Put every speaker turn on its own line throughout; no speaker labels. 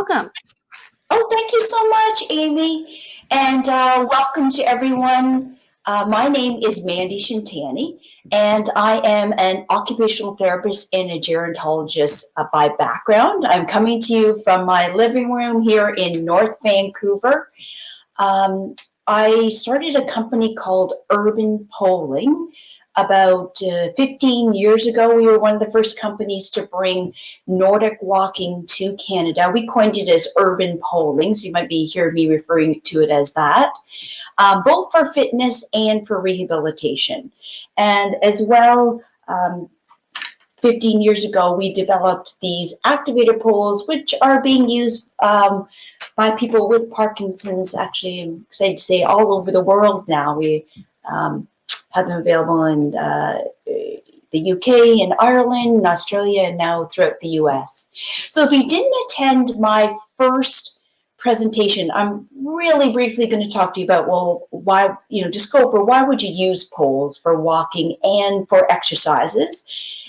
Welcome.
Oh, thank you so much, Amy, and welcome to everyone. My name is Mandy Shintani, and I am an occupational therapist and a gerontologist by background. I'm coming to you from my living room here in North Vancouver. Um, I started a company called Urban Polling about 15 years ago. We were one of the first companies to bring Nordic walking to Canada. We coined it as urban polling, so you might be hearing me referring to it as that, both for fitness and for rehabilitation. And as well, 15 years ago, we developed these activator poles, which are being used by people with Parkinson's, actually, I'm excited to say, all over the world now. We have them available in the UK and Ireland and Australia and now throughout the US. So if you didn't attend my first presentation, I'm really briefly going to talk to you about, well, why, just go over why would you use poles for walking and for exercises.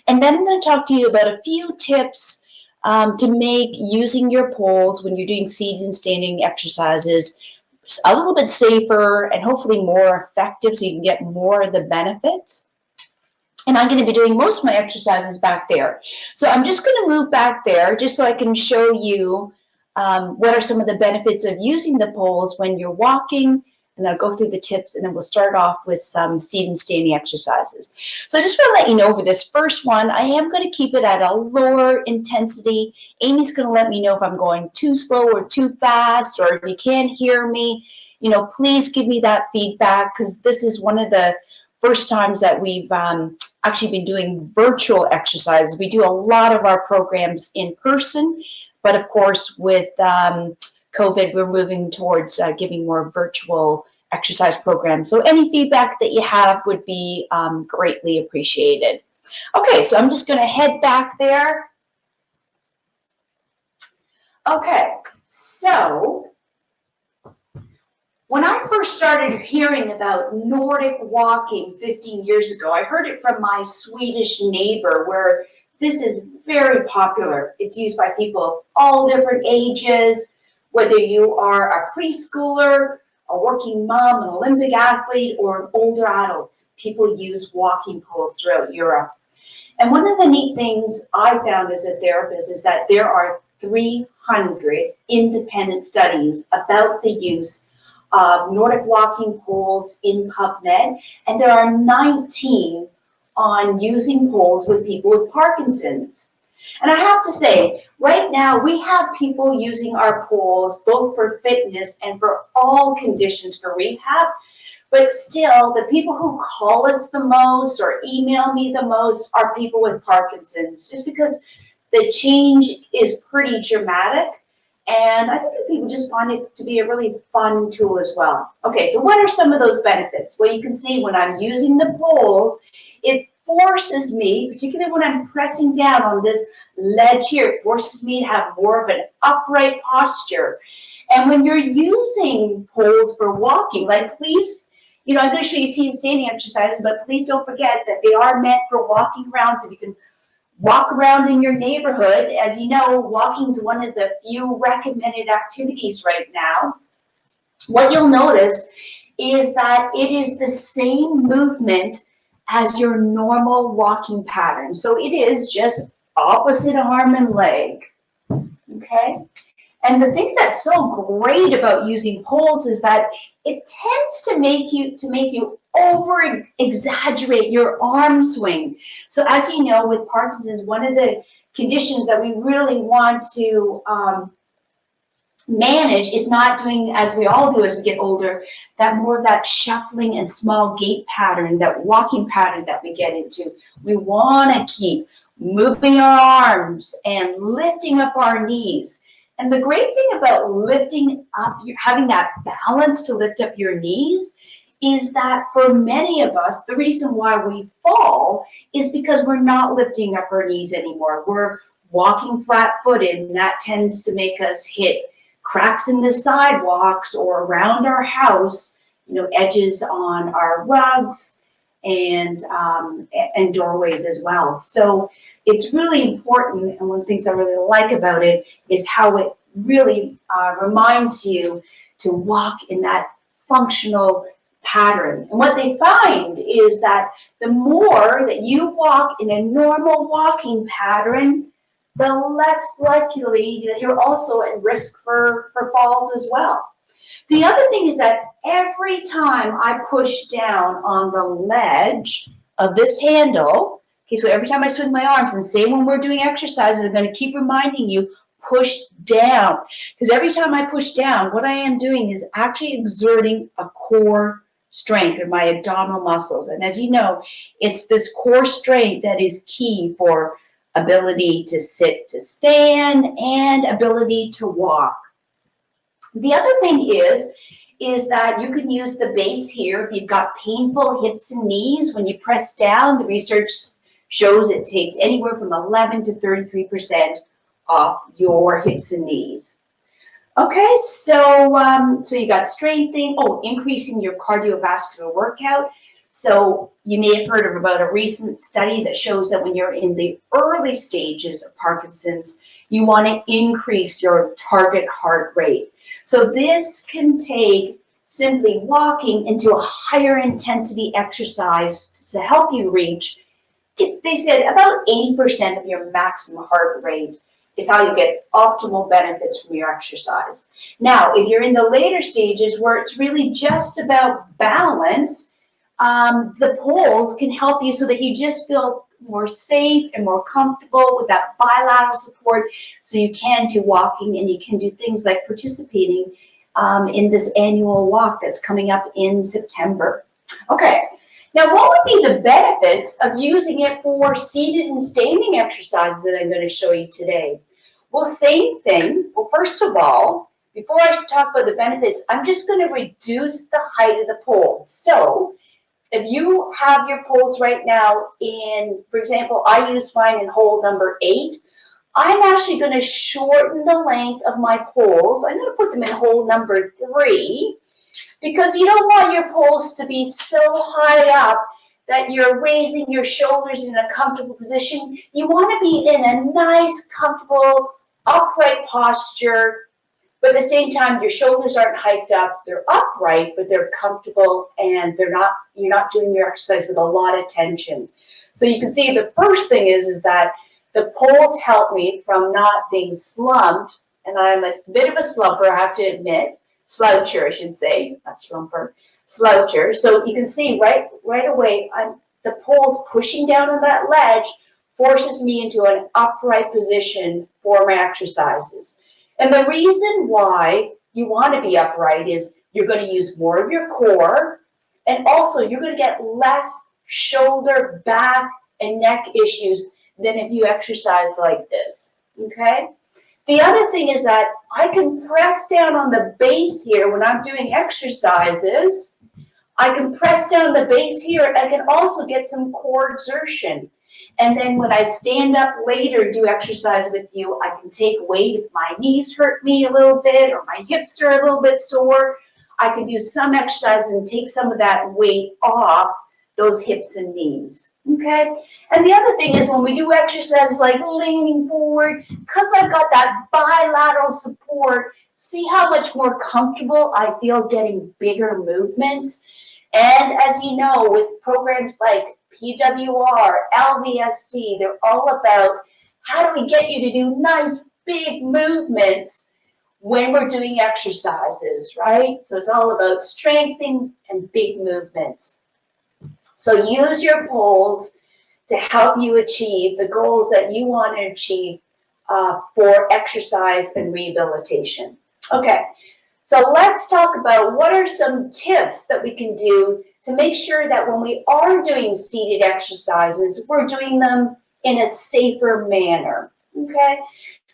And then I'm going to talk to you about a few tips to make using your poles when you're doing seated and standing exercises a little bit safer and hopefully more effective so you can get more of the benefits. And I'm going to be doing most of my exercises back there. So I'm just going to move back there just so I can show you what are some of the benefits of using the poles when you're walking. And I'll go through the tips and then we'll start off with some seated and standing exercises. So I just want to let you know for this first one, I am going to keep it at a lower intensity. Amy's going to let me know if I'm going too slow or too fast, or if you can't hear me, please give me that feedback, because this is one of the first times that we've actually been doing virtual exercises. We do a lot of our programs in person, but of course with COVID, we're moving towards giving more virtual exercise programs. So any feedback that you have would be greatly appreciated. Okay, so I'm just going to head back there. Okay, so when I first started hearing about Nordic walking 15 years ago, I heard it from my Swedish neighbor, where this is very popular. It's used by people of all different ages, whether you are a preschooler, a working mom, an Olympic athlete, or an older adult. People use walking poles throughout Europe. And one of the neat things I found as a therapist is that there are 300 independent studies about the use of Nordic walking poles in PubMed, and there are 19 on using poles with people with Parkinson's. And I have to say, right now we have people using our poles both for fitness and for all conditions for rehab, but still the people who call us the most or email me the most are people with Parkinson's, just because the change is pretty dramatic. And I think that people just find it to be a really fun tool as well. Okay, so what are some of those benefits? Well, you can see when I'm using the poles, it forces me, particularly when I'm pressing down on this ledge here, it forces me to have more of an upright posture. And when you're using poles for walking, like please, I'm going to show you seated standing exercises, but please don't forget that they are meant for walking around, so you can walk around in your neighborhood. As you know, walking is one of the few recommended activities right now. What you'll notice is that it is the same movement as your normal walking pattern. So it is just opposite arm and leg, okay? And the thing that's so great about using poles is that it tends to make you over exaggerate your arm swing. So as you know, with Parkinson's, one of the conditions that we really want to manage is not doing, as we all do as we get older, that more of that shuffling and small gait pattern, that walking pattern that we get into. We want to keep moving our arms and lifting up our knees. And the great thing about lifting up, having that balance to lift up your knees, is that for many of us, the reason why we fall is because we're not lifting up our knees anymore. We're walking flat-footed, and that tends to make us hit cracks in the sidewalks or around our house, edges on our rugs and doorways as well. So it's really important, and one of the things I really like about it is how it really reminds you to walk in that functional pattern. And what they find is that the more that you walk in a normal walking pattern, the less likely that you're also at risk for falls as well. The other thing is that every time I push down on the ledge of this handle, okay, so every time I swing my arms, and same when we're doing exercises, I'm going to keep reminding you, push down. Because every time I push down, what I am doing is actually exerting a core strength or my abdominal muscles. And as you know, it's this core strength that is key for ability to sit to stand and ability to walk. The other thing is that you can use the base here if you've got painful hips and knees. When you press down, the research shows it takes anywhere from 11 to 33% off your hips and knees. Okay, so you got strengthening, increasing your cardiovascular workout. So you may have heard of about a recent study that shows that when you're in the early stages of Parkinson's, you want to increase your target heart rate. So this can take simply walking into a higher intensity exercise to help you reach, they said about 80% of your maximum heart rate is how you get optimal benefits from your exercise. Now, if you're in the later stages where it's really just about balance, the poles can help you so that you just feel more safe and more comfortable with that bilateral support, so you can do walking and you can do things like participating in this annual walk that's coming up in September. Okay, now what would be the benefits of using it for seated and standing exercises that I'm going to show you today? Well, same thing. Well, first of all, before I talk about the benefits, I'm just going to reduce the height of the pole. So if you have your poles right now in, for example, I use mine in hole number 8, I'm actually going to shorten the length of my poles. I'm going to put them in hole number 3 because you don't want your poles to be so high up that you're raising your shoulders in a comfortable position. You want to be in a nice, comfortable, upright posture. But at the same time, your shoulders aren't hiked up, they're upright, but they're comfortable and you're not doing your exercise with a lot of tension. So you can see the first thing is that the poles help me from not being slumped, and I'm a bit of a slumper, I have to admit, sloucher, I should say, not slumper, sloucher. So you can see right away, the poles pushing down on that ledge forces me into an upright position for my exercises. And the reason why you want to be upright is you're going to use more of your core, and also you're going to get less shoulder, back, and neck issues than if you exercise like this, okay? The other thing is that I can press down on the base here when I'm doing exercises. I can press down the base here. I can also get some core exertion. And then when I stand up later, do exercise with you, I can take weight if my knees hurt me a little bit or my hips are a little bit sore. I can do some exercise and take some of that weight off those hips and knees, okay? And the other thing is when we do exercise like leaning forward, because I've got that bilateral support, see how much more comfortable I feel getting bigger movements. And as you know, with programs like PWR, LVSD, they're all about how do we get you to do nice big movements when we're doing exercises, right? So it's all about strengthening and big movements. So use your poles to help you achieve the goals that you want to achieve for exercise and rehabilitation. Okay, so let's talk about what are some tips that we can do to make sure that when we are doing seated exercises, we're doing them in a safer manner, okay?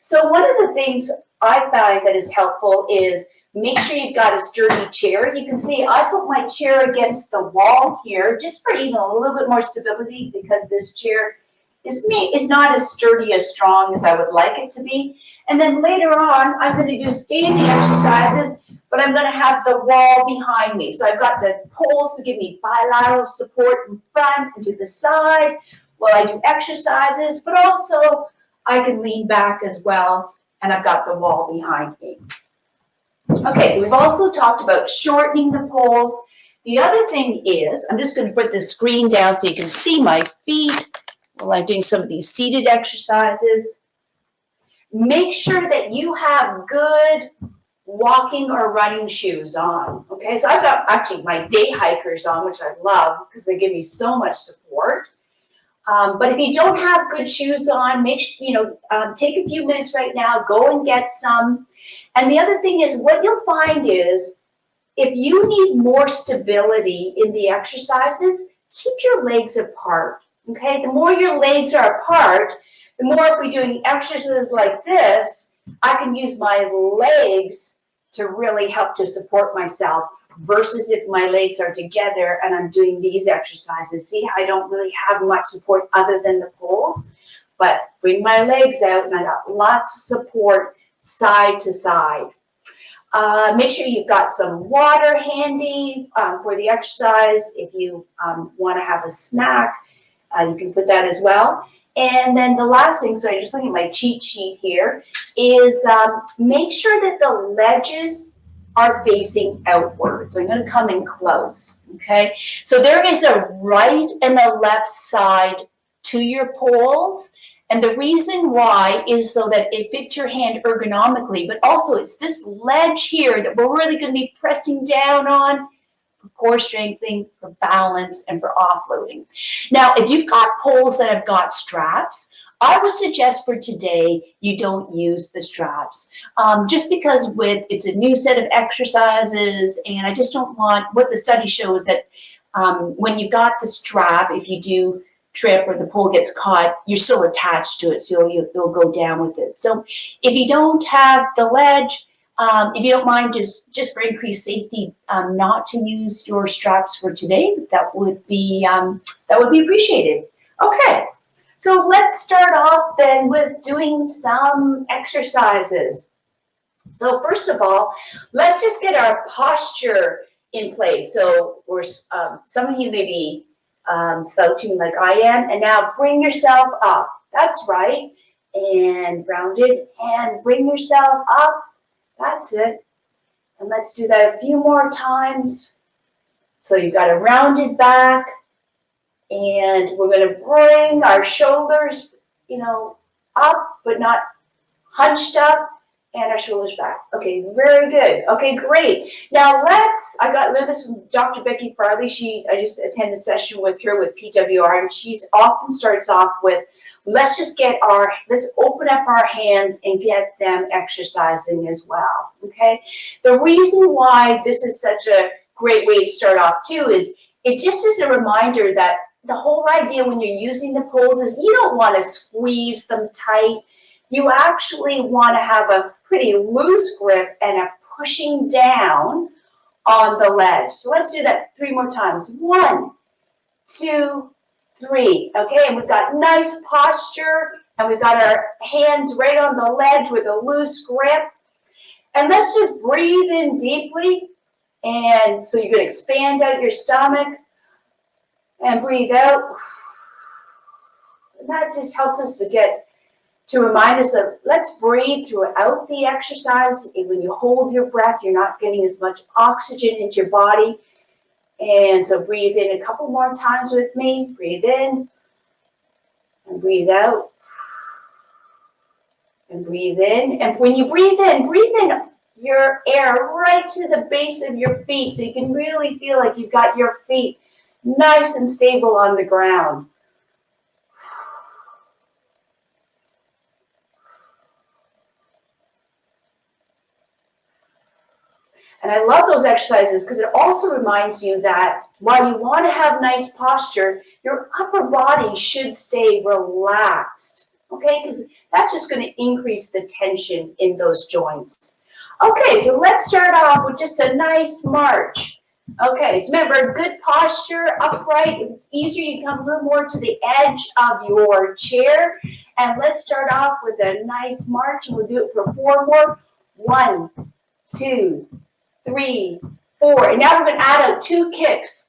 So one of the things I find that is helpful is make sure you've got a sturdy chair. You can see I put my chair against the wall here just for even a little bit more stability because this chair is not as sturdy, as strong as I would like it to be. And then later on, I'm going to do standing exercises, but I'm going to have the wall behind me. So I've got the poles to give me bilateral support in front and to the side while I do exercises, but also I can lean back as well and I've got the wall behind me. Okay, so we've also talked about shortening the poles. The other thing is, I'm just going to put the screen down so you can see my feet while I'm doing some of these seated exercises. Make sure that you have good walking or running shoes on. Okay, so I've got actually my day hikers on, which I love because they give me so much support. But if you don't have good shoes on, take a few minutes right now, go and get some. And the other thing is, what you'll find is, if you need more stability in the exercises, keep your legs apart. Okay, the more your legs are apart, the more if we're doing exercises like this, I can use my legs to really help to support myself, versus if my legs are together and I'm doing these exercises. See how I don't really have much support other than the poles? But bring my legs out and I got lots of support side to side. Make sure you've got some water handy for the exercise. If you want to have a snack, you can put that as well. And then the last thing, so I'm just looking at my cheat sheet here, is make sure that the ledges are facing outward. So I'm going to come in close, okay? So there is a right and a left side to your poles. And the reason why is so that it fits your hand ergonomically, but also it's this ledge here that we're really going to be pressing down on for core strengthening, for balance, and for offloading. Now, if you've got poles that have got straps, I would suggest for today you don't use the straps, just because it's a new set of exercises, and I just don't want, what the study shows that when you got the strap, if you do trip or the pole gets caught, you're still attached to it, so you'll go down with it. So if you don't have the ledge, if you don't mind, just for increased safety, not to use your straps for today, that would be appreciated. Okay, so let's start off then with doing some exercises. So first of all, let's just get our posture in place. So some of you may be slouching like I am, and now bring yourself up. That's right, and rounded, and bring yourself up. That's it. And let's do that a few more times. So you've got a rounded back, and we're going to bring our shoulders, up, but not hunched up, and our shoulders back. Okay, very good. Okay, great. Now I learned this from Dr. Becky Farley. I just attended a session with her with PWR, and she's often starts off with, let's open up our hands and get them exercising as well, okay? The reason why this is such a great way to start off too is it just is a reminder that the whole idea when you're using the poles is you don't want to squeeze them tight. You actually want to have a pretty loose grip and a pushing down on the ledge. So let's do that 3 more times. 1, 2, 3. Okay, and we've got nice posture, and we've got our hands right on the ledge with a loose grip. And let's just breathe in deeply. And so you can expand out your stomach and breathe out. And that just helps us to remind us of, let's breathe throughout the exercise. And when you hold your breath, you're not getting as much oxygen into your body. And so breathe in a couple more times with me. Breathe in and breathe out. And breathe in. And when you breathe in your air right to the base of your feet, so you can really feel like you've got your feet nice and stable on the ground. And I love those exercises because it also reminds you that while you want to have nice posture, your upper body should stay relaxed, okay? Because that's just going to increase the tension in those joints. Okay, so let's start off with just a nice march. Okay, so remember, good posture, upright. If it's easier, you come a little more to the edge of your chair. And let's start off with a nice march, and we'll do it for 4 more. 1, 2, 3, 4. And now we're going to add out 2 kicks.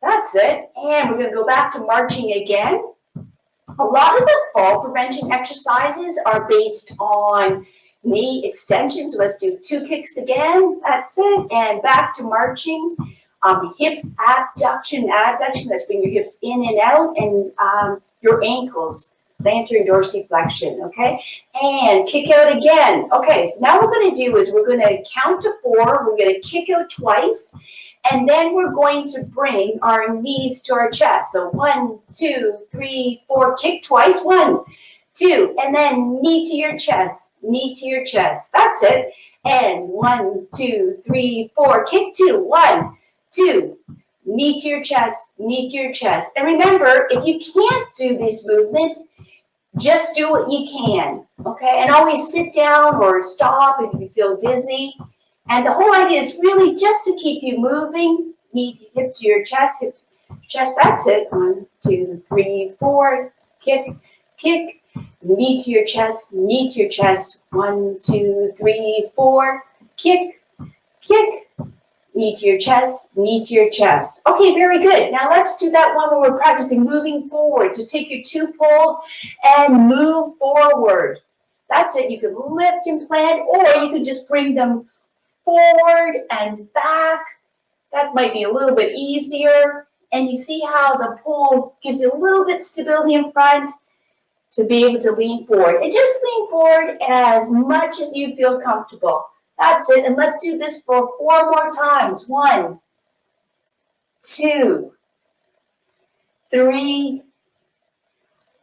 That's it. And we're going to go back to marching again. A lot of the fall prevention exercises are based on knee extensions. Let's do 2 kicks again. That's it. And back to marching. Hip abduction, adduction. Let's bring your hips in and out, and your ankles, plantar dorsiflexion. Okay, and kick out again. Okay, so now what we're going to do is we're going to count to 4. We're going to kick out twice, and then we're going to bring our knees to our chest. So 1, 2, 3, 4. Kick twice. 1, 2, and then knee to your chest. Knee to your chest. That's it. And 1, 2, 3, 4. Kick 2. 1, 2, knee to your chest, knee to your chest. And remember, if you can't do these movements, just do what you can, okay? And always sit down or stop if you feel dizzy. And the whole idea is really just to keep you moving. Knee, hip to your chest, hip, chest. That's it. 1, 2, 3, 4. Kick, kick. Knee to your chest, knee to your chest. 1, 2, 3, 4. Kick, kick. Knee to your chest, knee to your chest. Okay, very good. Now let's do that one where we're practicing moving forward. So take your 2 poles and move forward. That's it. You can lift and plant, or you can just bring them forward and back. That might be a little bit easier. And you see how the pole gives you a little bit stability in front to be able to lean forward. And just lean forward as much as you feel comfortable. That's it. And let's do this for 4 more times. 1, 2, 3,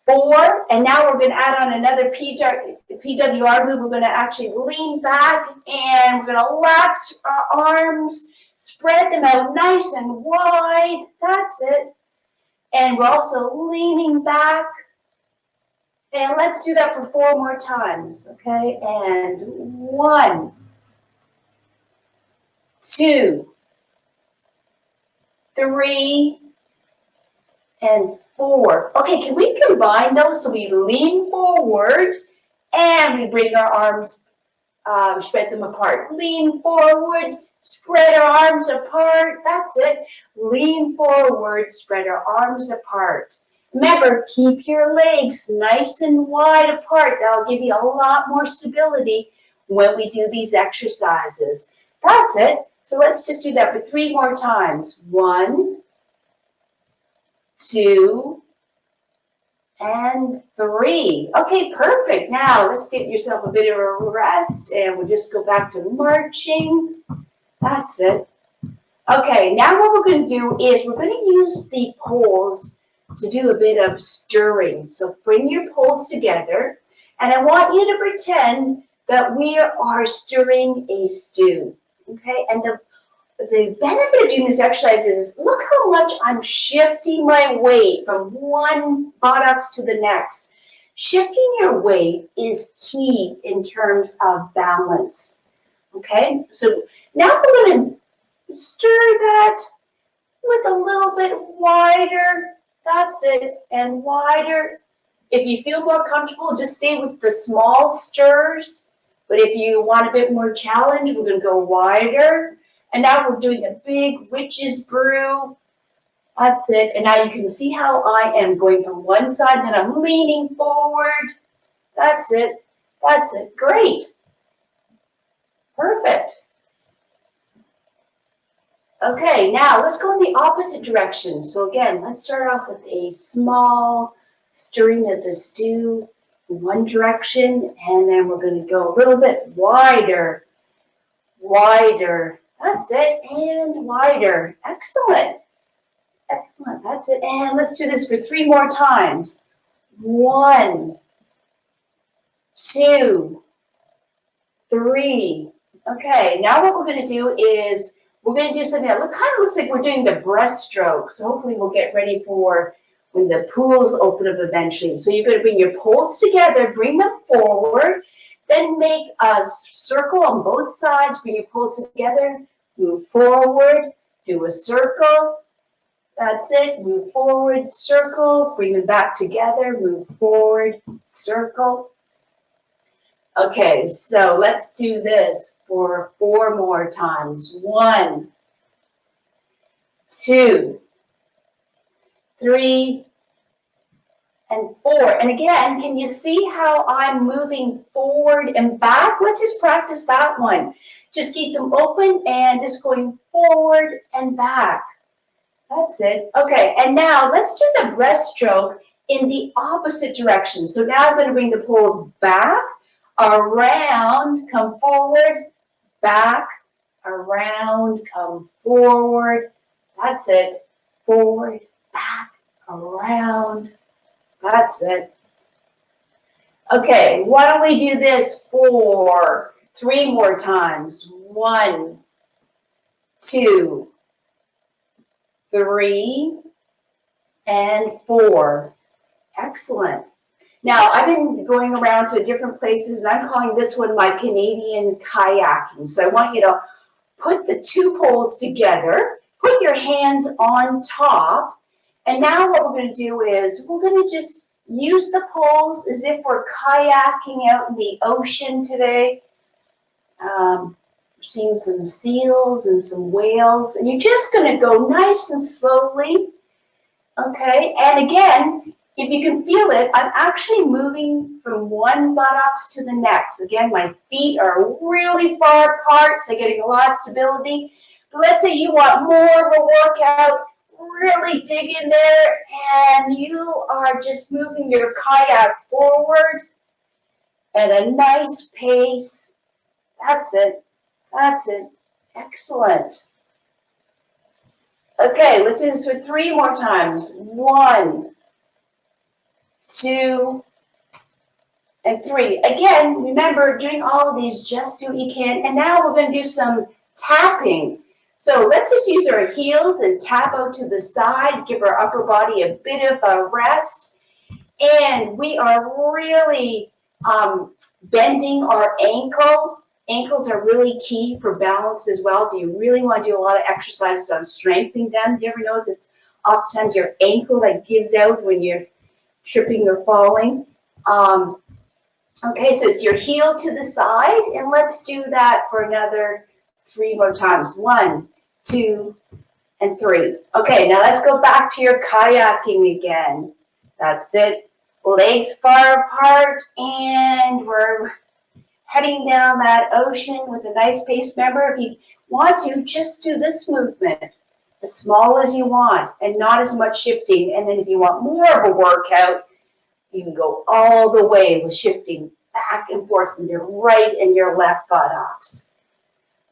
4. And now we're going to add on another PWR move. We're going to actually lean back, and we're going to lapse our arms, spread them out nice and wide. That's it. And we're also leaning back. And let's do that for 4 more times. Okay. And 1, 2, 3, and 4. Okay, can we combine those? So we lean forward and we bring our arms, spread them apart. Lean forward, spread our arms apart. That's it. Lean forward, spread our arms apart. Remember, keep your legs nice and wide apart. That'll give you a lot more stability when we do these exercises. That's it. So let's just do that for 3 more times. 1, 2, and 3. Okay, perfect. Now let's get yourself a bit of a rest, and we'll just go back to marching. That's it. Okay, now what we're going to do is we're going to use the poles to do a bit of stirring. So bring your poles together, and I want you to pretend that we are stirring a stew. Okay, and the benefit of doing this exercise is look how much I'm shifting my weight from one buttocks to the next. Shifting your weight is key in terms of balance. Okay, so now we're going to stir that with a little bit wider. That's it, and wider. If you feel more comfortable, just stay with the small stirs. But if you want a bit more challenge, we're going to go wider. And now we're doing a big witch's brew. That's it. And now you can see how I am going from one side, then I'm leaning forward. That's it. That's it. Great. Perfect. Okay, now let's go in the opposite direction. So again, let's start off with a small stirring of the stew in one direction, and then we're going to go a little bit wider, wider. That's it, and wider. Excellent. Excellent, that's it. And let's do this for 3 more times. 1, 2, 3. Okay, now what we're going to do is we're going to do something that kind of looks like we're doing the breaststroke. So hopefully we'll get ready for when the pools open up eventually. So you're going to bring your poles together, bring them forward, then make a circle on both sides. Bring your poles together, move forward, do a circle. That's it. Move forward, circle, bring them back together, move forward, circle. Okay, so let's do this for 4 more times. 1, 2, 3, and 4. And again, can you see how I'm moving forward and back? Let's just practice that one. Just keep them open and just going forward and back. That's it. Okay, and now let's do the breaststroke in the opposite direction. So now I'm going to bring the poles back, around, come forward, back, around, come forward. That's it. Forward, back, around. That's it. Okay, why don't we do this for 3 more times? 1, 2, 3, and 4. Excellent. Now, I've been going around to different places, and I'm calling this one my Canadian kayaking. So I want you to put the 2 poles together, put your hands on top, and now what we're going to do is we're going to just use the poles as if we're kayaking out in the ocean today. We're seeing some seals and some whales, and you're just going to go nice and slowly. Okay, and again, if you can feel it, I'm actually moving from one buttocks to the next. Again, my feet are really far apart, so getting a lot of stability. But let's say you want more of a workout, really dig in there, and you are just moving your kayak forward at a nice pace. That's it. That's it. Excellent. Okay, let's do this for 3 more times. 1, 2, and 3. Again, remember, doing all of these, just do what you can. And now we're going to do some tapping. So let's just use our heels and tap out to the side, give our upper body a bit of a rest. And we are really bending our ankle. Ankles are really key for balance as well. So you really want to do a lot of exercises on strengthening them. Do you ever notice it's oftentimes your ankle that gives out when you're tripping or falling? Okay, so it's your heel to the side, and let's do that for another 3 more times. 1, 2, and 3. Okay, now let's go back to your kayaking again. That's it. Legs far apart, and we're heading down that ocean with a nice pace. Remember, if you want to, just do this movement as small as you want and not as much shifting. And then if you want more of a workout, you can go all the way with shifting back and forth from your right and your left buttocks.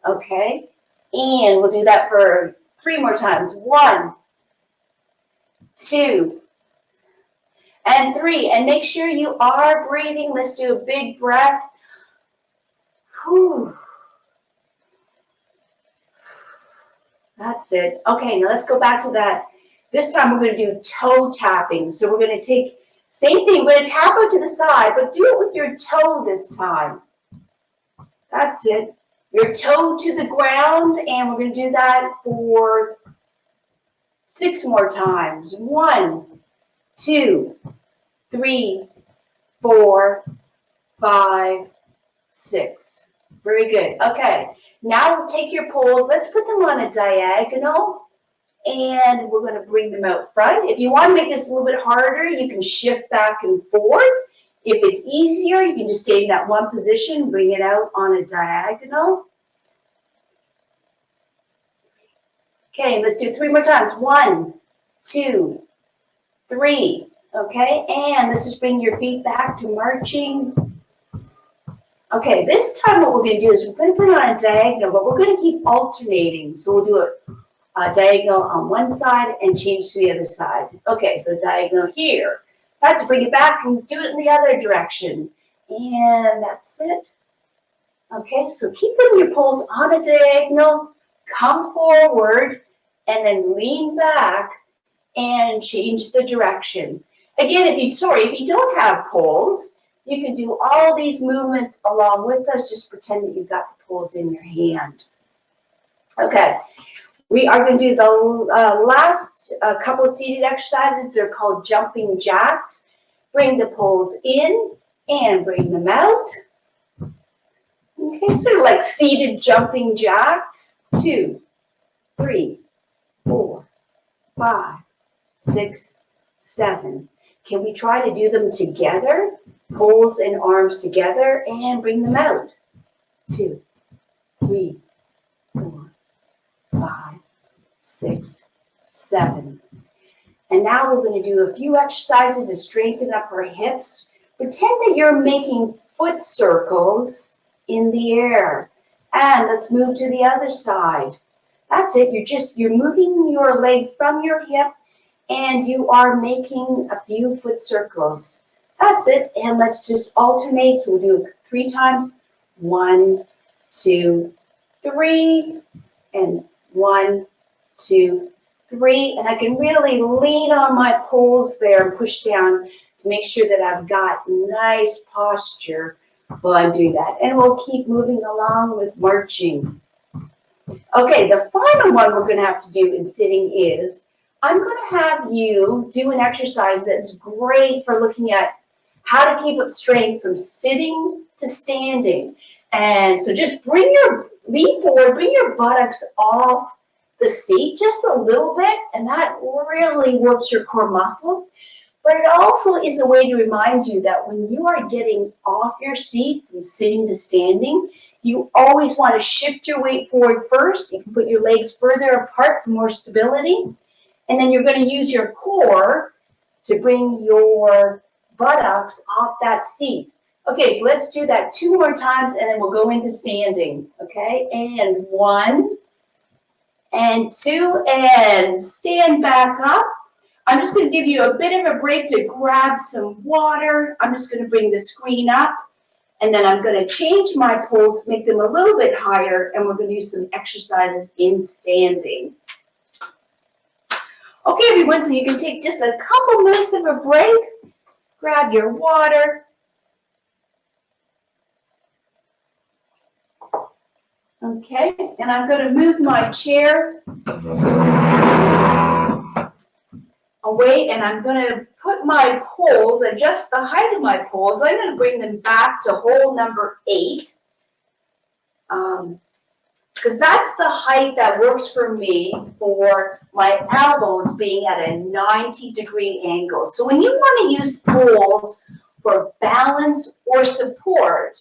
Okay, and we'll do that for 3 more times. 1, 2, and 3. And make sure you are breathing. Let's do a big breath. Whew. That's it. Okay, now let's go back to that. This time we're going to do toe tapping. So we're going to take, same thing, we're going to tap it to the side, but do it with your toe this time. That's it. Your toe to the ground, and we're going to do that for 6 more times. 1, 2, 3, 4, 5, 6. Very good. Okay, now we'll take your poles. Let's put them on a diagonal, and we're going to bring them out front. If you want to make this a little bit harder, you can shift back and forth. If it's easier, you can just stay in that one position, bring it out on a diagonal. Okay, let's do 3 more times. 1, 2, 3. Okay, and let's just bring your feet back to marching. Okay, this time what we're going to do is we're going to put it on a diagonal, but we're going to keep alternating. So we'll do a diagonal on one side and change to the other side. Okay, so diagonal here. Let's bring it back and do it in the other direction. And that's it. Okay, so keep putting your poles on a diagonal, come forward, and then lean back and change the direction. Again, if you don't have poles, you can do all these movements along with us. Just pretend that you've got the poles in your hand. Okay, we are going to do the last couple of seated exercises. They're called jumping jacks. Bring the poles in and bring them out. Okay, sort of like seated jumping jacks. 2, 3, 4, 5, 6, 7. Can we try to do them together? Poles and arms together and bring them out. 2, 3, 4, 5, 6, 7. And now we're going to do a few exercises to strengthen up our hips. Pretend that you're making foot circles in the air. And let's move to the other side. That's it. You're moving your leg from your hip and you are making a few foot circles. That's it. And let's just alternate. So we'll do it 3 times. 1, 2, 3, and 1, 2, 3. And I can really lean on my poles there and push down to make sure that I've got nice posture while I'm doing that. And we'll keep moving along with marching. Okay, the final one we're going to have to do in sitting is, I'm going to have you do an exercise that's great for looking at how to keep up strength from sitting to standing. And so just lean forward, bring your buttocks off the seat just a little bit, and that really works your core muscles. But it also is a way to remind you that when you are getting off your seat from sitting to standing, you always want to shift your weight forward first. You can put your legs further apart for more stability. And then you're going to use your core to bring your buttocks off that seat. Okay, so let's do that 2 more times and then we'll go into standing. Okay, and 1, and 2, and stand back up. I'm just going to give you a bit of a break to grab some water. I'm just going to bring the screen up and then I'm going to change my poles, make them a little bit higher, and we're going to do some exercises in standing. Okay, everyone, so you can take just a couple minutes of a break, grab your water. Okay, and I'm going to move my chair away, and I'm going to put my poles, adjust the height of my poles. I'm going to bring them back to hole number 8. Because that's the height that works for me for my elbows being at a 90-degree angle. So when you want to use poles for balance or support,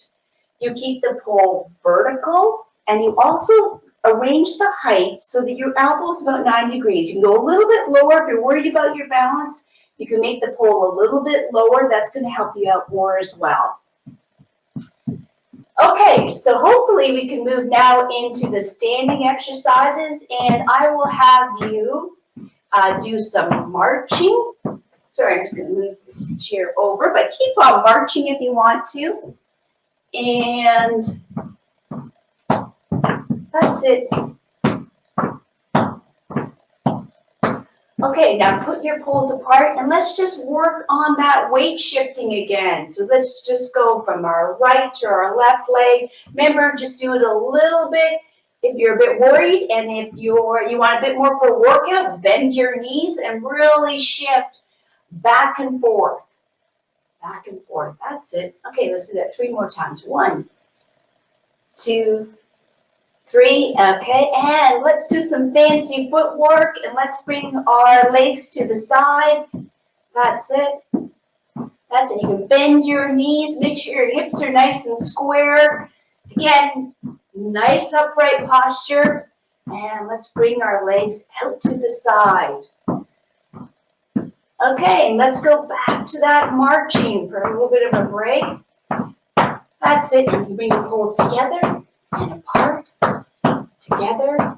you keep the pole vertical and you also arrange the height so that your elbow is about 90 degrees. You can go a little bit lower if you're worried about your balance. You can make the pole a little bit lower. That's going to help you out more as well. Okay, so hopefully we can move now into the standing exercises, and I will have you do some marching. Sorry, I'm just going to move this chair over, but keep on marching if you want to. And that's it. Okay, now put your poles apart and let's just work on that weight shifting again. So let's just go from our right to our left leg. Remember, just do it a little bit if you're a bit worried, and if you want a bit more for a workout, bend your knees and really shift back and forth. Back and forth. That's it. Okay, let's do that 3 more times. 1, 2, 3, okay, and let's do some fancy footwork, and let's bring our legs to the side. That's it. That's it. You can bend your knees, make sure your hips are nice and square. Again, nice upright posture, and let's bring our legs out to the side. Okay, and let's go back to that marching for a little bit of a break. That's it. You can bring the poles together and apart. Together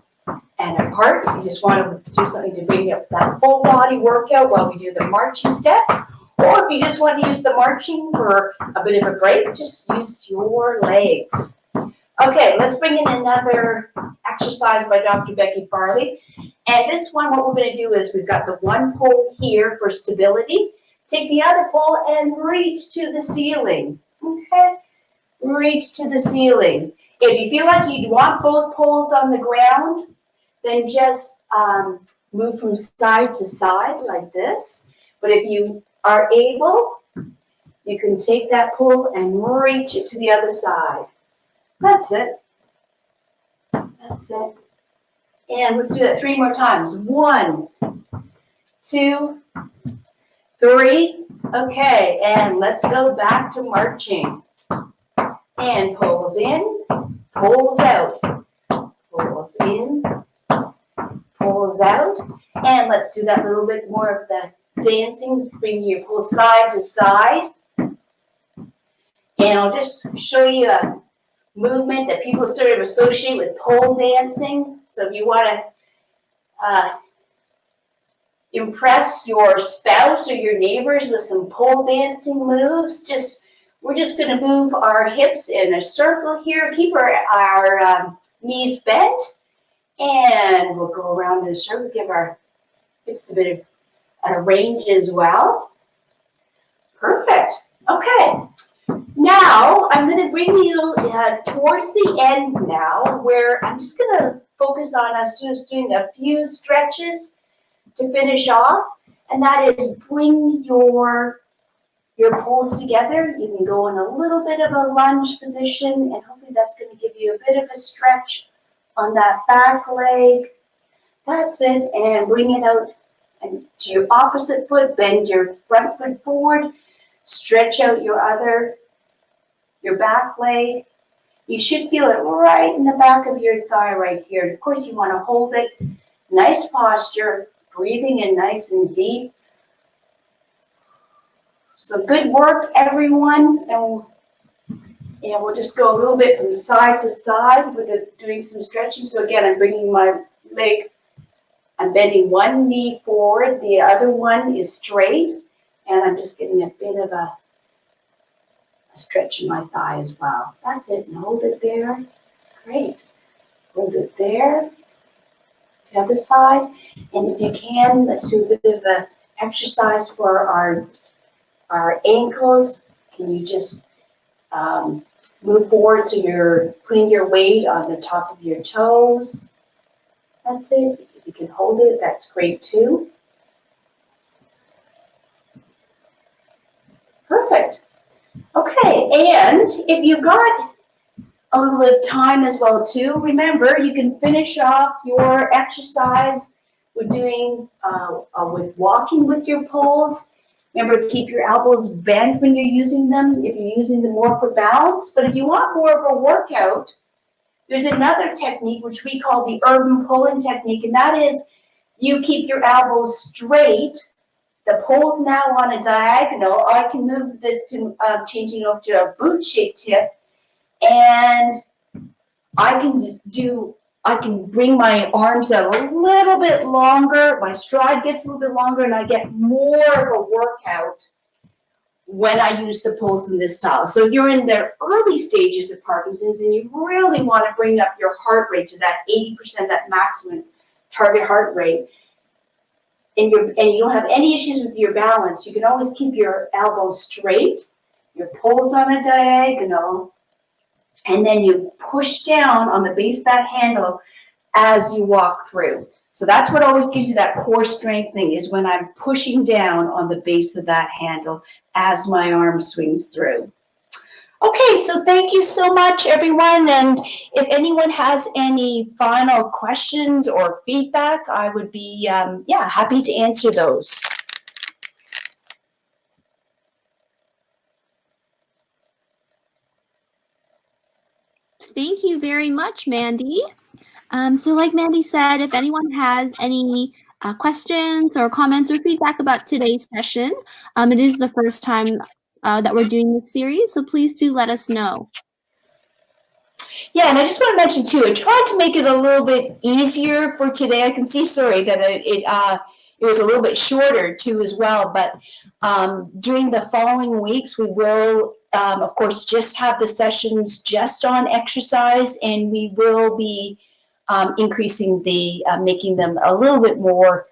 and apart. If you just want to do something to bring up that full body workout while we do the marching steps, or if you just want to use the marching for a bit of a break, just use your legs. Okay, let's bring in another exercise by Dr. Becky Farley. And this one, what we're going to do is we've got the one pole here for stability. Take the other pole and reach to the ceiling. Okay, reach to the ceiling. If you feel like you want both poles on the ground, then just move from side to side like this. But if you are able, you can take that pole and reach it to the other side. That's it. That's it. And let's do that 3 more times. 1, 2, 3, Okay, and let's go back to marching. And pulls in, pulls out, pulls in, pulls out. And let's do that little bit more of the dancing, bring your pull side to side. And I'll just show you a movement that people sort of associate with pole dancing. So if you want to impress your spouse or your neighbors with some pole dancing moves, we're just going to move our hips in a circle here. Keep our knees bent, and we'll go around in a circle. Give our hips a bit of a range as well. Perfect. Okay. Now I'm going to bring you towards the end now, where I'm just going to focus on us just doing a few stretches to finish off, and that is bring your poles together. You can go in a little bit of a lunge position, and hopefully that's going to give you a bit of a stretch on that back leg. That's it, and bring it out and to your opposite foot. Bend your front foot forward. Stretch out your back leg. You should feel it right in the back of your thigh right here. And of course, you want to hold it. Nice posture, breathing in nice and deep. So good work, everyone. And we'll just go a little bit from side to side with doing some stretching. So again, I'm bringing my leg, I'm bending one knee forward, the other one is straight, and I'm just getting a bit of a stretch in my thigh as well. That's it, and hold it there. Great. Hold it there. To the other side. And if you can, let's do a bit of an exercise for our ankles. Can you just move forward so you're putting your weight on the top of your toes? That's it. If you can hold it, that's great too. Perfect. Okay, and if you've got a little bit of time as well too, remember you can finish off your exercise with doing with walking with your poles. Remember to keep your elbows bent when you're using them, if you're using them more for balance. But if you want more of a workout, there's another technique which we call the urban pulling technique, and that is you keep your elbows straight. The pole's now on a diagonal. I can move this to changing over to a boot-shaped tip, and I can bring my arms out a little bit longer. My stride gets a little bit longer, and I get more of a workout when I use the poles in this style. So if you're in the early stages of Parkinson's and you really want to bring up your heart rate to that 80%, that maximum target heart rate, and you don't have any issues with your balance, you can always keep your elbows straight, your poles on a diagonal, and then you push down on the base of that handle as you walk through. So that's what always gives you that core strengthening, is when I'm pushing down on the base of that handle as my arm swings through. Okay, so thank you so much, everyone. And if anyone has any final questions or feedback, I would be happy to answer those.
Thank you very much, Mandy. So like Mandy said, if anyone has any questions or comments or feedback about today's session, it is the first time that we're doing this series, so please do let us know.
Yeah, and I just want to mention too, I tried to make it a little bit easier for today. I can see, sorry, that it was a little bit shorter too as well, but during the following weeks, we will, of course, just have the sessions just on exercise, and we will be increasing making them a little bit more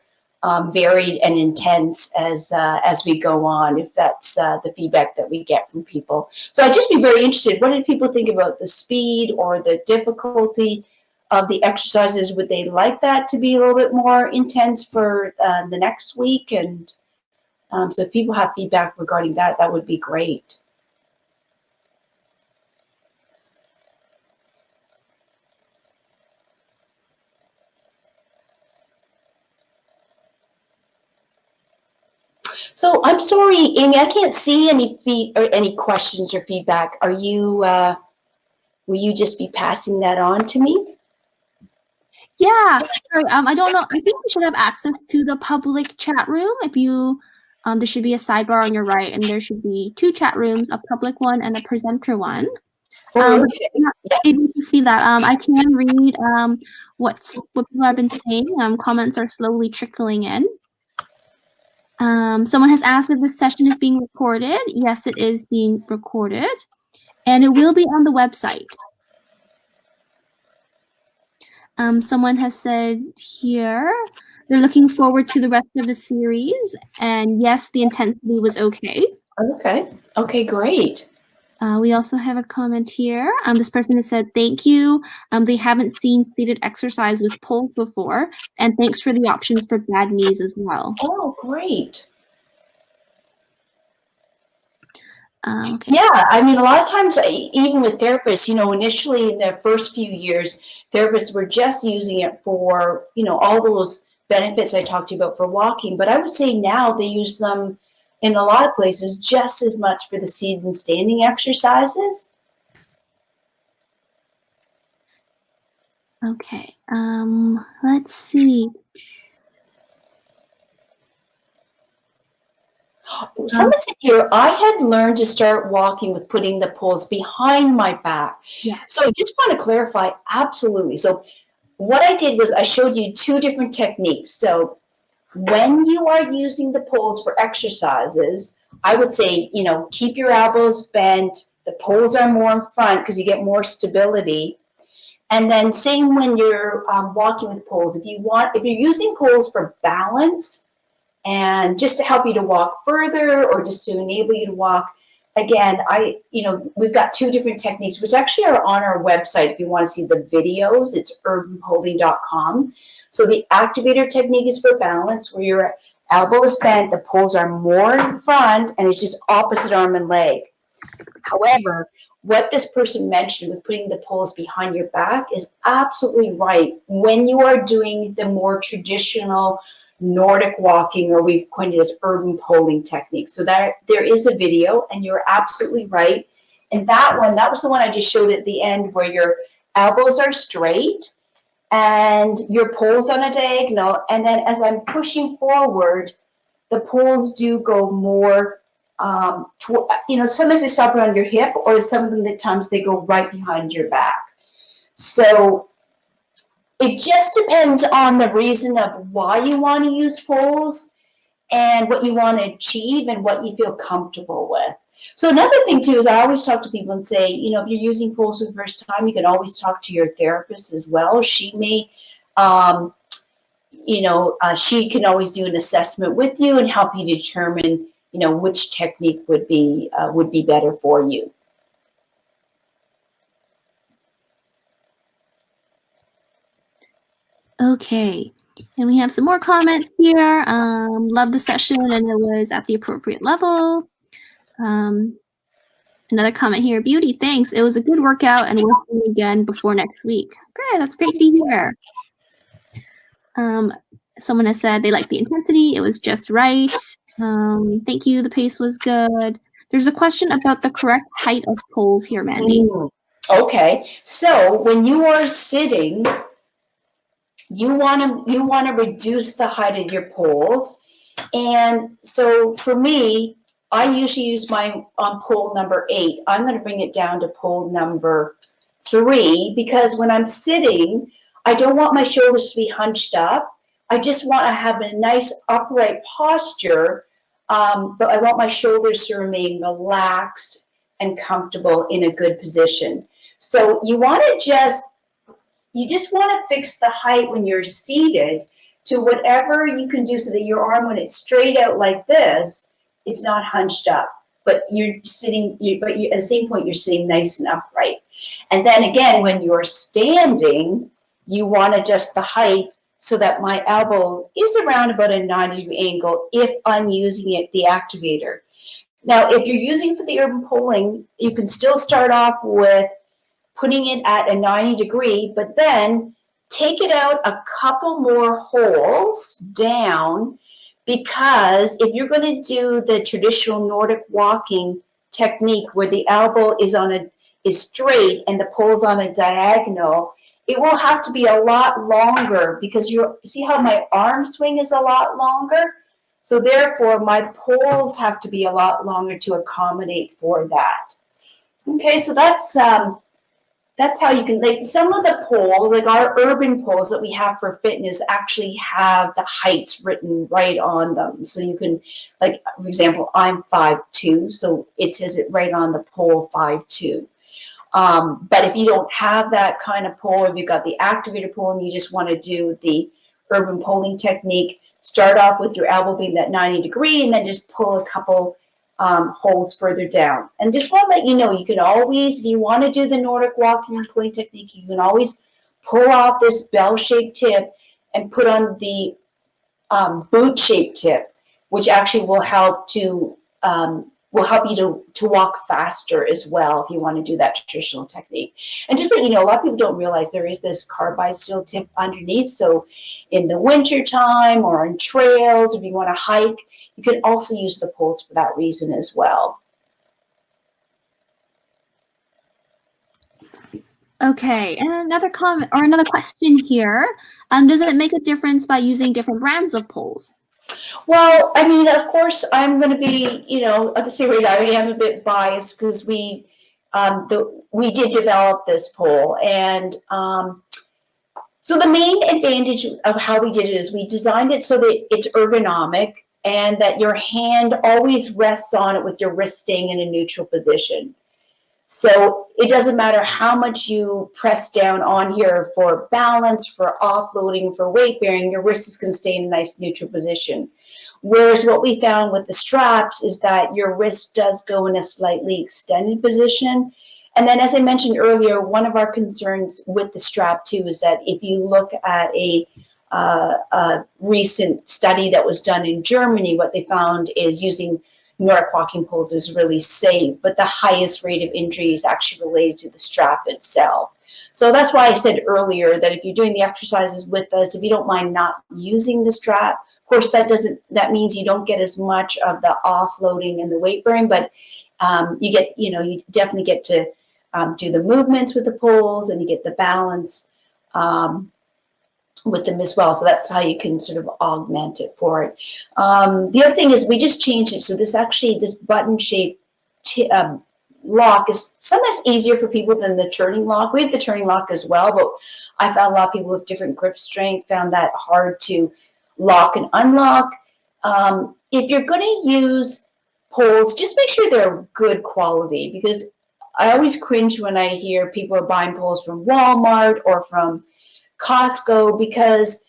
varied and intense as we go on, if that's the feedback that we get from people. So I'd just be very interested, what did people think about the speed or the difficulty of the exercises? Would they like that to be a little bit more intense for the next week? And so if people have feedback regarding that, that would be great. So I'm sorry, Amy, I can't see any or any questions or feedback. Are you, will you just be passing that on to me?
Yeah, sorry, I don't know. I think you should have access to the public chat room. If you, there should be a sidebar on your right, and there should be two chat rooms, a public one and a presenter one.
Oh,
But if
okay.
you're not
Yeah.
able to see that, I can read what people have been saying. Comments are slowly trickling in. Someone has asked if this session is being recorded. Yes, it is being recorded, and it will be on the website. Someone has said here they're looking forward to the rest of the series, and yes, the intensity was okay.
Okay. Okay, great.
We also have a comment here. This person has said, thank you. They haven't seen seated exercise with poles before, and thanks for the options for bad knees as well.
Oh, great.
Okay.
Yeah, I mean, a lot of times, even with therapists, initially in the first few years, therapists were just using it for, all those benefits I talked to you about for walking. But I would say now they use them in a lot of places just as much for the seated and standing exercises.
Okay. Let's see.
Someone said here, I had learned to start walking with putting the poles behind my back.
Yeah.
So I just want to clarify, absolutely. So what I did was I showed you two different techniques. So when you are using the poles for exercises, I would say, keep your elbows bent. The poles are more in front because you get more stability. And then same when you're walking with poles. If you're using poles for balance and just to help you to walk further or just to enable you to walk, again, we've got two different techniques, which actually are on our website. If you want to see the videos, it's urbanpoling.com. So the activator technique is for balance, where your elbow is bent, the poles are more in front, and it's just opposite arm and leg. However, what this person mentioned with putting the poles behind your back is absolutely right. When you are doing the more traditional Nordic walking, or we've coined it as urban poling technique. So that there is a video, and you're absolutely right. And that was the one I just showed at the end, where your elbows are straight and your poles on a diagonal. And then as I'm pushing forward, the poles do go more, sometimes they stop around your hip, or some of them at times they go right behind your back. So it just depends on the reason of why you want to use poles and what you want to achieve and what you feel comfortable with. So another thing too is I always talk to people and say, if you're using poles for the first time, you can always talk to your therapist as well. She may, she can always do an assessment with you and help you determine, which technique would be better for you.
Okay. And we have some more comments here. Love the session, and it was at the appropriate level. Another comment here. Beauty, thanks. It was a good workout, and we'll see you again before next week. Great. That's great to hear. Someone has said they liked the intensity. It was just right. Thank you. The pace was good. There's a question about the correct height of poles here, Mandy.
Okay. So when you are sitting, you want to reduce the height of your poles. And so for me, I usually use my pole number 8. I'm going to bring it down to pole number 3, because when I'm sitting, I don't want my shoulders to be hunched up. I just want to have a nice upright posture, but I want my shoulders to remain relaxed and comfortable in a good position. So you just want to fix the height when you're seated to whatever you can do so that your arm, when it's straight out like this, it's not hunched up. But you're sitting, at the same point, you're sitting nice and upright. And then again, when you're standing, you want to adjust the height so that my elbow is around about a 90-degree angle if I'm using the activator. Now, if you're using for the urban poling, you can still start off with putting it at a 90-degree, but then take it out a couple more holes down, because if you're going to do the traditional Nordic walking technique where the elbow is straight and the pole's on a diagonal, it will have to be a lot longer because you see how my arm swing is a lot longer? So therefore, my poles have to be a lot longer to accommodate for that. Okay, so that's how you can, like, some of the poles, like our urban poles that we have for fitness actually have the heights written right on them. So you can, like, for example, I'm 5'2", so it says it right on the pole 5'2". But if you don't have that kind of pole, if you've got the activator pole and you just want to do the urban poling technique, start off with your elbow being that 90 degree and then just pull a couple holes further down. And just want to let you know, you can always, if you want to do the Nordic walking and pulling technique, you can always pull off this bell-shaped tip and put on the boot-shaped tip, which actually will help you to walk faster as well if you want to do that traditional technique. And just so you know, a lot of people don't realize there is this carbide steel tip underneath. So in the winter time or on trails, if you want to hike, you can also use the poles for that reason as well.
Okay, and another comment or another question here. Does it make a difference by using different brands of poles?
Well, I mean, of course, I'm going to be, I'll just say right now, I am a bit biased because we did develop this pole, and so the main advantage of how we did it is we designed it so that it's ergonomic and that your hand always rests on it with your wrist staying in a neutral position. So it doesn't matter how much you press down on here for balance, for offloading, for weight bearing, your wrist is going to stay in a nice neutral position. Whereas what we found with the straps is that your wrist does go in a slightly extended position. And then, as I mentioned earlier, one of our concerns with the strap too is that if you look at a recent study that was done in Germany, what they found is using Nordic walking poles is really safe, but the highest rate of injury is actually related to the strap itself. So that's why I said earlier that if you're doing the exercises with us, if you don't mind not using the strap, of course that means you don't get as much of the offloading and the weight bearing, but you definitely get to do the movements with the poles and you get the balance with them as well. So that's how you can sort of augment it for it. The other thing is we just changed it. So this button shaped lock is sometimes easier for people than the turning lock. We have the turning lock as well, but I found a lot of people with different grip strength found that hard to lock and unlock. If you're going to use poles, just make sure they're good quality, because I always cringe when I hear people are buying poles from Walmart or from Costco, because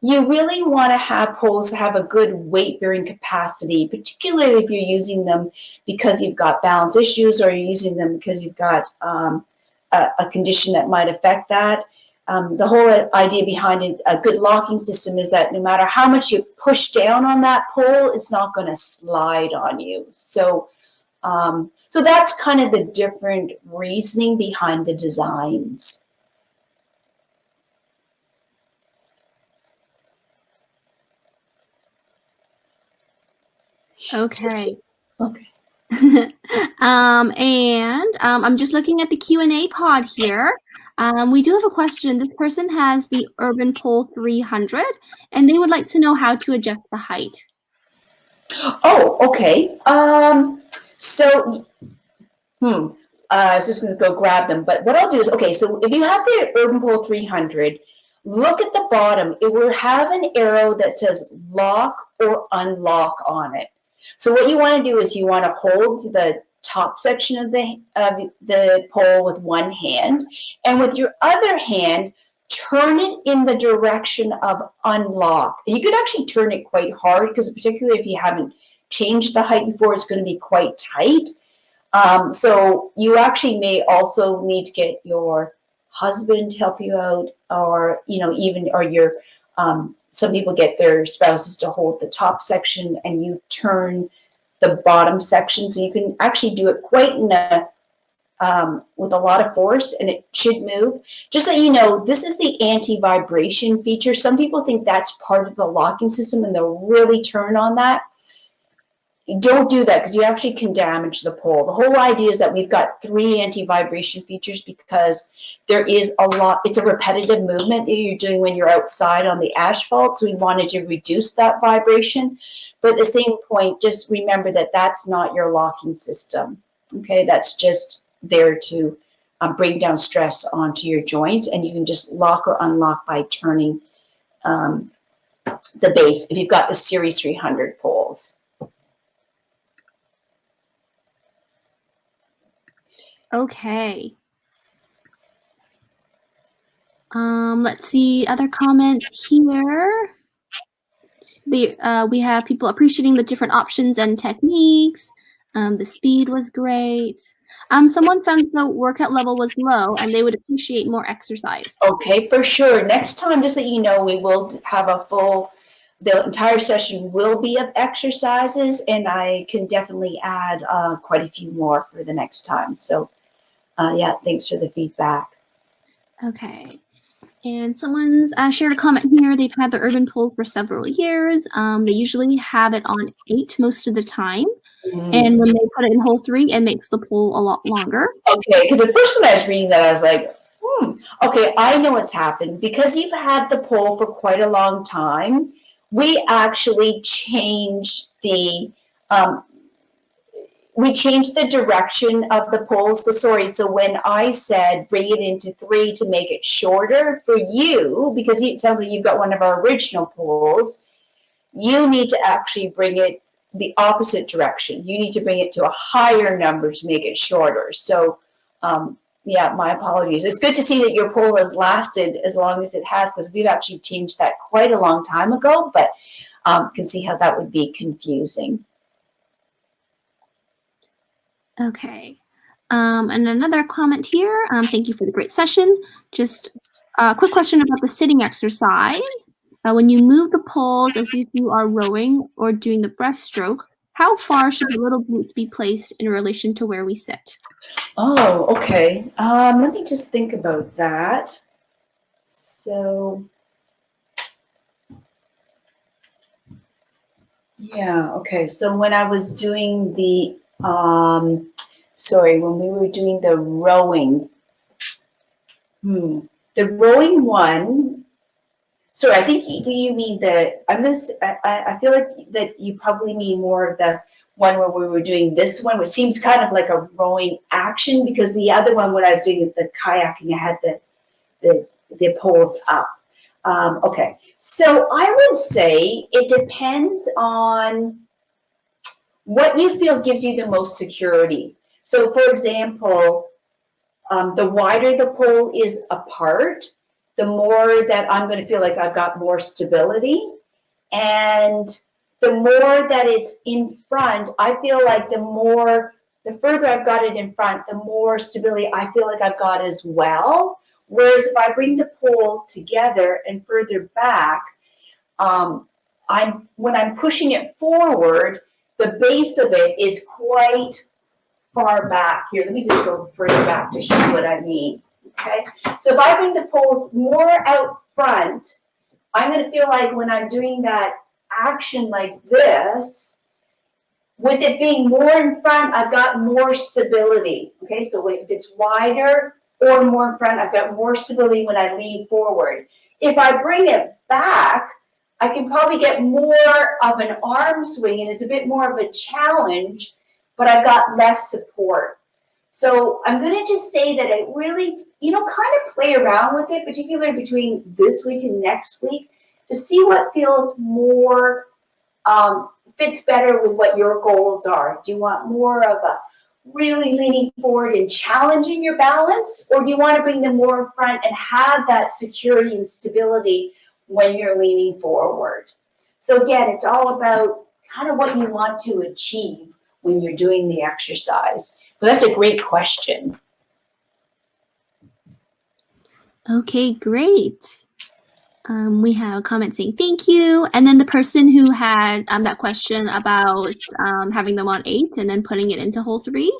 you really want to have poles have a good weight bearing capacity, particularly if you're using them because you've got balance issues or you're using them because you've got a condition that might affect that. The whole idea behind a good locking system is that no matter how much you push down on that pole, it's not going to slide on you. So that's kind of the different reasoning behind the designs.
Okay.
Okay.
I'm just looking at the Q&A pod here. We do have a question. This person has the Urban Pole 300, and they would like to know how to adjust the height.
Oh, okay. I was just going to go grab them, but what I'll do is, okay, so if you have the Urban Pole 300, look at the bottom. It will have an arrow that says lock or unlock on it. So what you want to do is you want to hold the top section of the pole with one hand, and with your other hand, turn it in the direction of unlock. You could actually turn it quite hard, because particularly if you haven't changed the height before, it's going to be quite tight. So you actually may also need to get your husband to help you out, or your some people get their spouses to hold the top section and you turn the bottom section, so you can actually do it quite in with a lot of force, and it should move. Just so you know, this is the anti-vibration feature. Some people think that's part of the locking system, and they'll really turn on that. Don't do that because you actually can damage the pole. The whole idea is that we've got 3 anti-vibration features because there is a lot, it's a repetitive movement that you're doing when you're outside on the asphalt. So we wanted to reduce that vibration. But at the same point, just remember that that's not your locking system. Okay, that's just there to bring down stress onto your joints, and you can just lock or unlock by turning the base if you've got the Series 300 poles.
Okay. Let's see other comments here. We have people appreciating the different options and techniques. The speed was great. Someone found the workout level was low and they would appreciate more exercise.
Okay, for sure. Next time, just so you know, we will have the entire session will be of exercises, and I can definitely add quite a few more for the next time. So, yeah, thanks for the feedback.
Okay. And someone's shared a comment here. They've had the urban pole for several years. They usually have it on 8 most of the time. And when they put it in hole 3, it makes the pole a lot longer.
Okay, because at first when I was reading that, I was like, okay, I know what's happened. Because you've had the pole for quite a long time, we actually changed the direction of the pole. So sorry. So when I said bring it into 3 to make it shorter for you, because it sounds like you've got one of our original poles, you need to actually bring it the opposite direction. You need to bring it to a higher number to make it shorter. So yeah, my apologies. It's good to see that your pole has lasted as long as it has, because we've actually changed that quite a long time ago, but can see how that would be confusing.
Okay. And another comment here. Thank you for the great session. Just a quick question about the sitting exercise. When you move the poles as if you are rowing or doing the breaststroke, how far should the little boots be placed in relation to where we sit?
Oh, okay. Let me just think about that. So, yeah, okay. So when I was doing the, when we were doing the rowing, the rowing one, sorry, I think you mean I feel like that you probably mean more of the one where we were doing this one, which seems kind of like a rowing action, because the other one, when I was doing the kayaking, I had the poles up. Okay, so I would say it depends on what you feel gives you the most security. So, for example, the wider the pole is apart, the more that I'm going to feel like I've got more stability. And the more that it's in front, I feel like the further I've got it in front, the more stability I feel like I've got as well. Whereas if I bring the pole together and further back, when I'm pushing it forward, the base of it is quite far back. Here, let me just go further back to show you what I mean. Okay, so if I bring the poles more out front, I'm going to feel like when I'm doing that action like this, with it being more in front, I've got more stability. Okay, so if it's wider or more in front, I've got more stability when I lean forward. If I bring it back, I can probably get more of an arm swing, and it's a bit more of a challenge, but I've got less support. So I'm going to just say that it really, kind of play around with it, particularly between this week and next week, to see what feels more, fits better with what your goals are. Do you want more of a really leaning forward and challenging your balance, or do you want to bring them more in front and have that security and stability when you're leaning forward? So again, it's all about kind of what you want to achieve when you're doing the exercise. But that's a great question.
Okay, great. We have a comment saying thank you, and then the person who had that question about having them on 8 and then putting it into hole 3,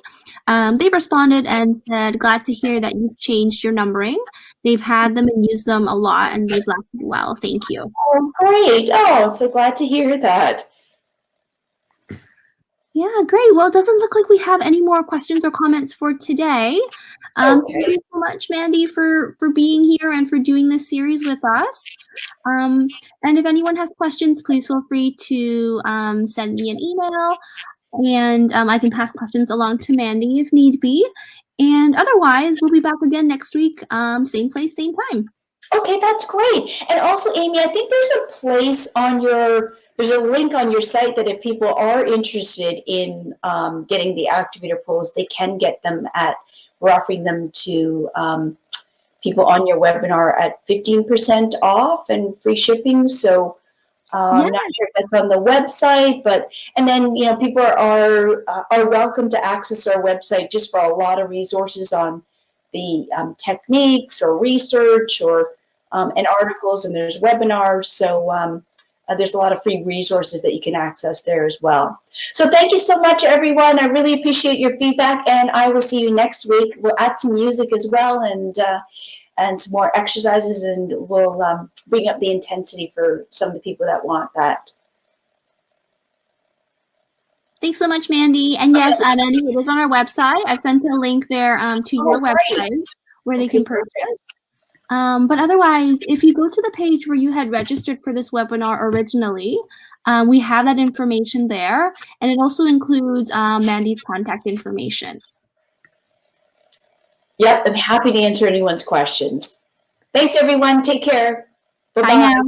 they responded and said, glad to hear that you've changed your numbering. They've had them and used them a lot, and they've lasted well. Thank you.
Oh, great. Oh, so glad to hear that.
Yeah, great. Well, it doesn't look like we have any more questions or comments for today. Thank
Okay.
you so much, Mandy, for being here and for doing this series with us. And if anyone has questions, please feel free to send me an email, and I can pass questions along to Mandy if need be. And otherwise, we'll be back again next week, same place, same time.
Okay, that's great. And also, Amy, I think there's a place on there's a link on your site that if people are interested in getting the activator poles, they can get them we're offering them to people on your webinar at 15% off and free shipping. So
Yes.
I'm not sure if that's on the website, and then, people are welcome to access our website just for a lot of resources on the techniques or research or and articles, and there's webinars. So there's a lot of free resources that you can access there as well. So thank you so much, everyone. I really appreciate your feedback, and I will see you next week. We'll add some music as well, and some more exercises, and we'll bring up the intensity for some of the people that want that.
Thanks so much, Mandy. And yes, Mandy, it is on our website. I sent a link there to your website where they can purchase. But otherwise, if you go to the page where you had registered for this webinar originally, we have that information there, and it also includes Mandy's contact information.
Yep, I'm happy to answer anyone's questions. Thanks, everyone. Take care. Bye-bye.
Bye now.